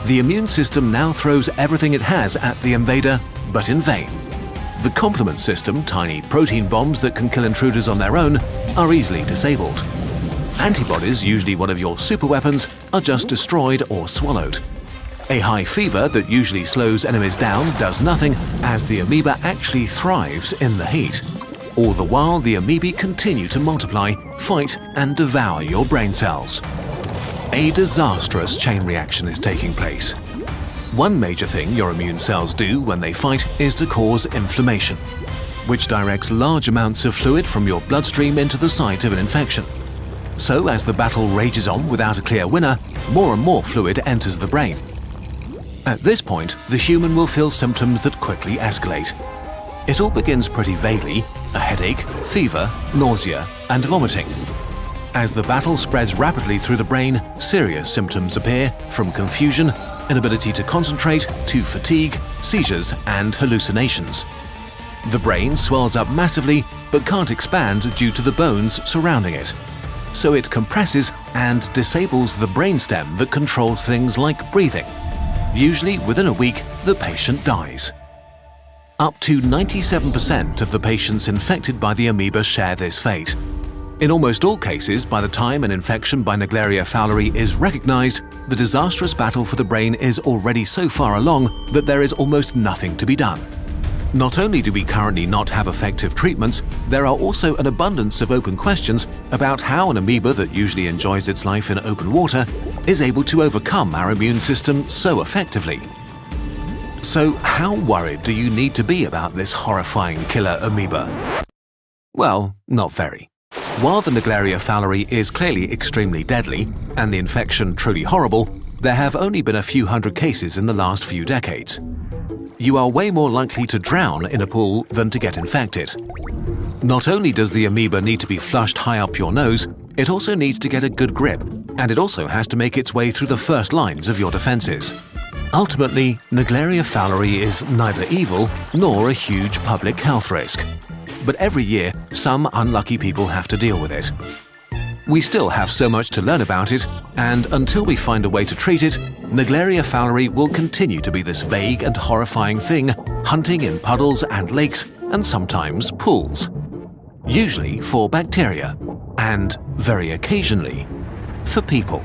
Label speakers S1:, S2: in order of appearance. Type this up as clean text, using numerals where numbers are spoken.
S1: The immune system now throws everything it has at the invader, but in vain. The complement system, tiny protein bombs that can kill intruders on their own, are easily disabled. Antibodies, usually one of your superweapons, are just destroyed or swallowed. A high fever that usually slows enemies down does nothing, as the amoeba actually thrives in the heat. All the while, the amoebae continue to multiply, fight, and devour your brain cells. A disastrous chain reaction is taking place. One major thing your immune cells do when they fight is to cause inflammation, which directs large amounts of fluid from your bloodstream into the site of an infection. So, as the battle rages on without a clear winner, more and more fluid enters the brain. At this point, the human will feel symptoms that quickly escalate. It all begins pretty vaguely: a headache, fever, nausea, and vomiting. As the battle spreads rapidly through the brain, serious symptoms appear, from confusion, inability to concentrate, to fatigue, seizures, and hallucinations. The brain swells up massively but can't expand due to the bones surrounding it. So it compresses and disables the brainstem that controls things like breathing. Usually within a week, the patient dies. Up to 97% of the patients infected by the amoeba share this fate. In almost all cases, by the time an infection by Naegleria fowleri is recognized, the disastrous battle for the brain is already so far along that there is almost nothing to be done. Not only do we currently not have effective treatments, there are also an abundance of open questions about how an amoeba that usually enjoys its life in open water is able to overcome our immune system so effectively. So, how worried do you need to be about this horrifying killer amoeba? Well, not very. While the Naegleria fowleri is clearly extremely deadly, and the infection truly horrible, there have only been a few hundred cases in the last few decades. You are way more likely to drown in a pool than to get infected. Not only does the amoeba need to be flushed high up your nose, it also needs to get a good grip, and it also has to make its way through the first lines of your defenses. Ultimately, Naegleria fowleri is neither evil nor a huge public health risk. But every year, some unlucky people have to deal with it. We still have so much to learn about it, and until we find a way to treat it, Naegleria fowleri will continue to be this vague and horrifying thing, hunting in puddles and lakes, and sometimes pools. Usually for bacteria, and very occasionally for people.